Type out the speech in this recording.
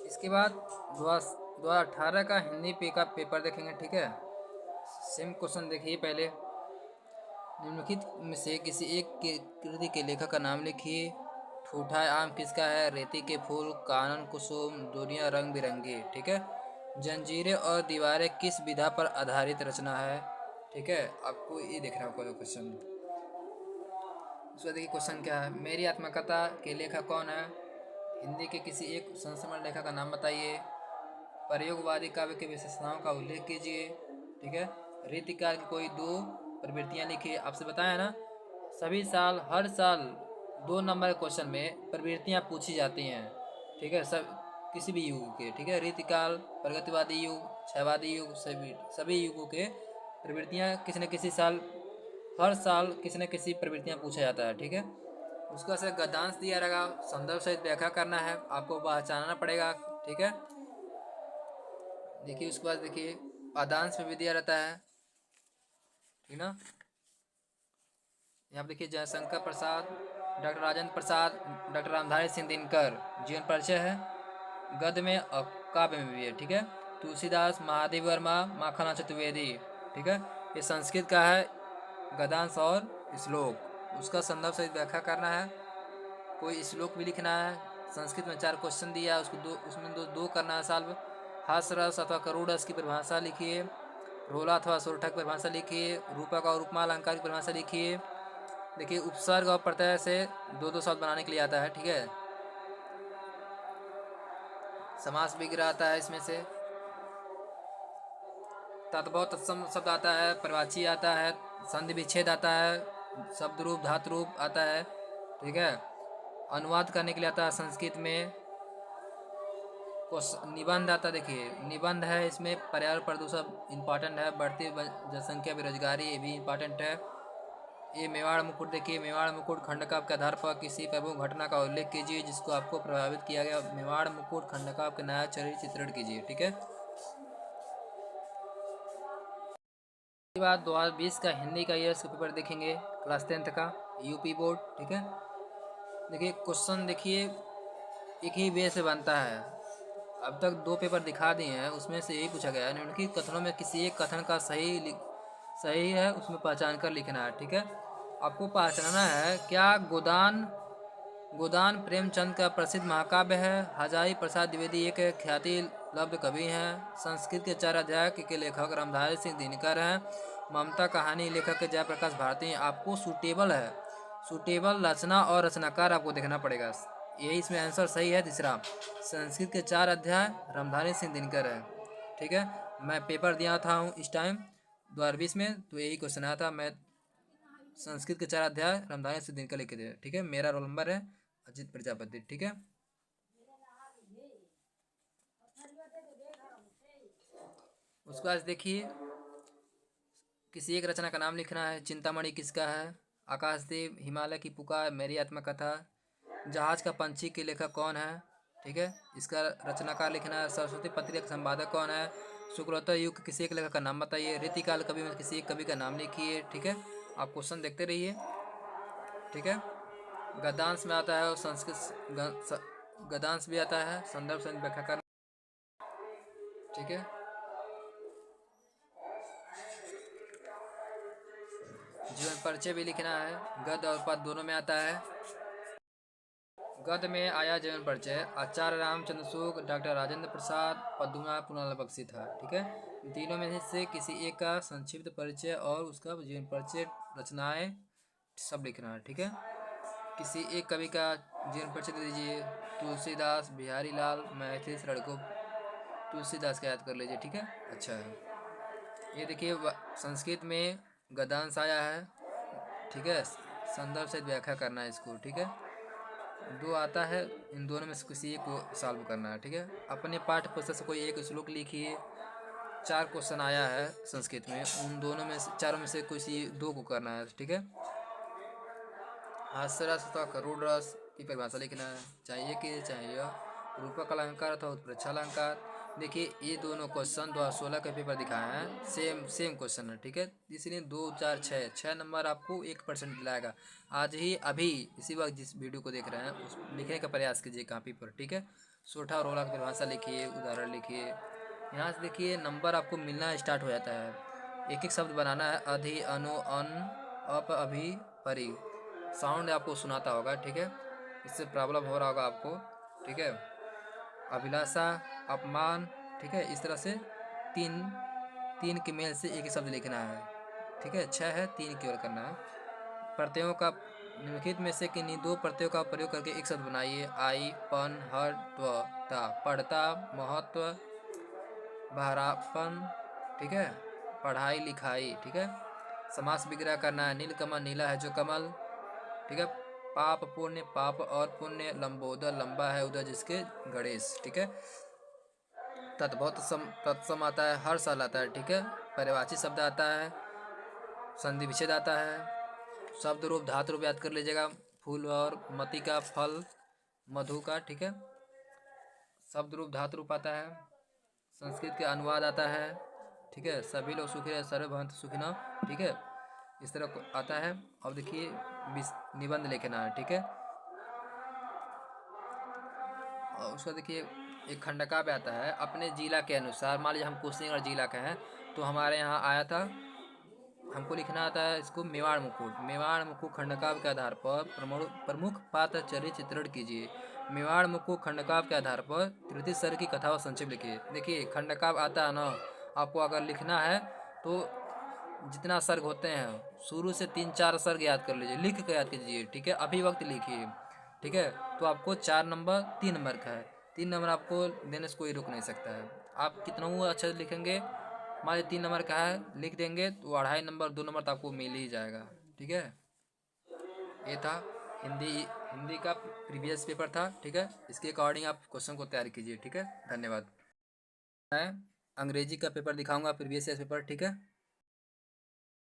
इसके बाद 2018 का हिंदी का पेपर देखेंगे, ठीक है। सेम क्वेश्चन देखिए पहले। निम्नलिखित में से किसी एक कृति के लेखक का नाम लिखिए। ठूठा आम किसका है? रेती के फूल, कानन कुसुम, दुनिया रंग बिरंगी, ठीक है। जंजीरें और दीवारें किस विधा पर आधारित रचना है? ठीक है, आपको ये देखना होगा क्वेश्चन। उसका देखिए क्वेश्चन क्या है। मेरी आत्मकथा के लेखक कौन है? हिंदी के किसी एक संस्मरण लेखक का नाम बताइए। प्रयोगवादी काव्य के विशेषताओं का उल्लेख कीजिए, ठीक है। रीतिकाल की कोई दो प्रवृत्तियां लिखिए। आपसे बताया ना, सभी साल हर साल 2 नंबर क्वेश्चन में प्रवृत्तियां पूछी जाती हैं, ठीक है। सब किसी भी युग के, ठीक है। रीतिकाल, प्रगतिवादी युग, क्षयवादी युग, सभी सभी युगों के प्रवृत्तियां किसी न किसी साल, हर साल किसी न किसी प्रवृत्तियां पूछा जाता है, ठीक है। उसका से गद्यांश दिया रहेगा, संदर्भ सहित व्याख्या करना है, आपको पहचानना पड़ेगा, ठीक है। देखिए उसके बाद देखिए पदांश में भी दिया रहता है, ठीक ना। यहाँ पे देखिए जयशंकर प्रसाद, डॉक्टर राजेंद्र प्रसाद, डॉक्टर रामधारी सिंह दिनकर जीवन परिचय है। गद्य में और काव्य में भी है, ठीक है। तुलसीदास, महादेव वर्मा, माखनलाल चतुर्वेदी, ठीक है। ये संस्कृत का है गद्यांश और श्लोक। उसका संदर्भ सहित व्याख्या करना है। कोई श्लोक भी लिखना है। संस्कृत में 4 क्वेश्चन दिया है, उसको उसमें दो करना है सॉल्व। हास रस अथवा करुण रस की परिभाषा लिखिए। रोला अथवा सोरठक परिभाषा लिखिए। रूपक और उपमा अलंकार की परिभाषा लिखिए। देखिए उपसर्ग और प्रत्यय से 2 शब्द बनाने के लिए आता है, ठीक है। समास विग्रह आता है इसमें से। तद्भव तत्सम शब्द आता है, प्रवाची आता है, संधि विच्छेद आता है, शब्द रूप धातु रूप आता है, ठीक है। अनुवाद करने के लिए आता है संस्कृत में। निबंध आता, देखिए निबंध है इसमें पर्यावरण प्रदूषण इंपॉर्टेंट है, बढ़ती जनसंख्या बेरोजगारी ये भी इंपॉर्टेंट है। ये मेवाड़ मुकुट, देखिए मेवाड़ मुकुट खंडकाव्य के आधार पर किसी प्रमुख घटना का उल्लेख कीजिए जिसको आपको प्रभावित किया गया। मेवाड़ मुकुट खंडकाव्य के नया चरित्र चित्रण कीजिए, ठीक है। इसके बाद 2020 का हिंदी का ईयर्स का पेपर देखेंगे, क्लास 10th का, यूपी बोर्ड, ठीक है। देखिए क्वेश्चन देखिए एक ही वे से बनता है। अब तक 2 पेपर दिखा दिए हैं, उसमें से यही पूछा गया है निम्नलिखित कथनों में किसी एक कथन का सही है उसमें पहचान कर लिखना है, ठीक है। आपको पहचानना है क्या गोदान गोदान प्रेमचंद का प्रसिद्ध महाकाव्य है। हजारी प्रसाद द्विवेदी एक ख्याति लब्ध कवि हैं। संस्कृत के 4 अध्याय के लेखक रामधारी सिंह दिनकर हैं। ममता कहानी लेखक के जयप्रकाश भारती हैं। आपको सूटेबल रचना और रचनाकार आपको देखना पड़ेगा। यही इसमें आंसर सही है तीसरा। संस्कृत के 4 अध्याय रामधारी सिंह दिनकर है, ठीक है। मैं पेपर दिया था हूँ इस टाइम 2020 में, तो यही क्वेश्चन आया था। मैं संस्कृत के 4 अध्याय रामधारी सिंह दिनकर लिखे थे, ठीक है। मेरा रोल नंबर है अजित प्रजापति, ठीक है। उसके बाद देखिए किसी एक रचना का नाम लिखना है। चिंतामणि किसका है? आकाशदेव, हिमालय की पुकार, मेरी आत्मकथा। जहाज का पंछी के लेखक कौन है? ठीक है, इसका रचनाकार लिखना है। सरस्वती पत्रिका का संपादक कौन है? शुक्लोत्तर युग के किसी एक लेखक का नाम बताइए। रीतिकाल कवि में किसी एक कवि का नाम लिखिए, ठीक है। आप क्वेश्चन देखते रहिए, ठीक है। गद्यांश में आता है संस्कृत गद्यांश भी आता है, संदर्भ से व्याख्या करना, ठीक है। जीवन परिचय भी लिखना है। गद्य और पद दोनों में आता है। गद्य में आया जीवन परिचय आचार्य रामचंद्र शुक्ल, डॉक्टर राजेंद्र प्रसाद, पद्मनाभ पुनालबक्सी था, ठीक है। तीनों में से किसी एक का संक्षिप्त परिचय और उसका जीवन परिचय, रचनाएं सब लिखना है, ठीक है। किसी एक कवि का जीवन परिचय दे दीजिए। तुलसीदास, बिहारी लाल, मैथिली षडगोप। तुलसीदास का याद कर लीजिए, ठीक है। अच्छा है, ये देखिए संस्कृत में गद्यांश आया है, ठीक है। संदर्भ से व्याख्या करना है इसको, ठीक है। 2 आता है, इन दोनों में से किसी एक को सॉल्व करना है, ठीक है। अपने पाठ्य पुस्तक से कोई एक श्लोक लिखिए। 4 क्वेश्चन आया है संस्कृत में, उन दोनों में से चारों में से किसी 2 को करना है, ठीक है। हास्यरस अथवा करुण रस की परिभाषा लिखना है, चाहिए कि चाहिए। रूपक अलंकार अथवा उत्प्रेक्षा अलंकार। देखिए ये दोनों क्वेश्चन 2016 के पेपर दिखाए हैं, सेम क्वेश्चन है, ठीक है। इसलिए 2 4 6 नंबर आपको 1% दिलाएगा। आज ही अभी इसी वक्त जिस वीडियो को देख रहे हैं उस लिखने का प्रयास कीजिए कॉपी पर, ठीक है। सोठा और ओला की परिभाषा लिखिए, उदाहरण लिखिए। यहाँ से देखिए नंबर आपको मिलना स्टार्ट हो जाता है। एक एक शब्द बनाना है। अधि, अनु, अन, अप, अभि, परि। साउंड आपको सुनाता होगा, ठीक है। इससे प्रॉब्लम हो रहा होगा आपको, ठीक है। अभिलाषा, अपमान, ठीक है। इस तरह से तीन तीन के मेल से एक ही शब्द लिखना है, ठीक है। छः है, तीन केवल करना है। प्रत्ययों का निम्नलिखित में से किन्हीं दो प्रत्ययों का प्रयोग करके एक शब्द बनाइए। आई, पन, हर, त्व, ता। पढ़ता, महत्व, बहरापन, ठीक है। पढ़ाई, लिखाई, ठीक है। समास विग्रह करना है। नीलकमल, नीला है जो कमल, ठीक है। पाप, पुण्य, पाप और पुण्य। लंबोदर, लंबा है उदय जिसके गणेश, ठीक है। तत्भव, तत्सम आता है। हर साल आता है, ठीक है। पर्यायवाची शब्द आता है। संधि विच्छेद आता है। शब्द रूप, धातु रूप याद कर लीजिएगा। फूल और मति का, फल, मधु का, ठीक है। शब्द रूप, धातु रूप आता है। संस्कृत के अनुवाद आता है, ठीक है। सभी लोग सुखी रहे, सर्वे भवन्तु सुखिनः, ठीक है। इस तरह को आता है। अब देखिए निबंध लिखना है, ठीक है। और उसका देखिए एक खंडकाव्य आता है। अपने जिला के अनुसार, मान लीजिए हम कुशीनगर जिला के हैं, तो हमारे यहाँ आया था, हमको लिखना आता है इसको मेवाड़ मुकुट। मेवाड़ मुकुट खंडकाव्य के आधार पर प्रमुख पात्र चरित्र चित्रण कीजिए। मेवाड़ मुकुट खंडकाव्य के आधार पर तृतीय सर्ग की कथा व संक्षेप लिखिए। देखिए खंडकाव्य आता है ना, आपको अगर लिखना है तो जितना सर्ग होते हैं शुरू से 3-4 सर्ग याद कर लीजिए, लिख के याद कीजिए, ठीक है। अभिव्यक्ति लिखिए, ठीक है। तो आपको 4 नंबर 3 नंबर का है, 3 नंबर आपको देने से कोई रुक नहीं सकता है। आप कितना अच्छा लिखेंगे, मान लीजिए 3 नंबर का है, लिख देंगे तो 2.5 नंबर 2 नंबर तो आपको मिल ही जाएगा, ठीक है। ये था हिंदी हिंदी का प्रीवियस पेपर था, ठीक है। इसके अकॉर्डिंग आप क्वेश्चन को तैयार कीजिए, ठीक है। धन्यवाद। मैं अंग्रेजी का पेपर दिखाऊंगा, प्रीवियस ईयर पेपर, ठीक है।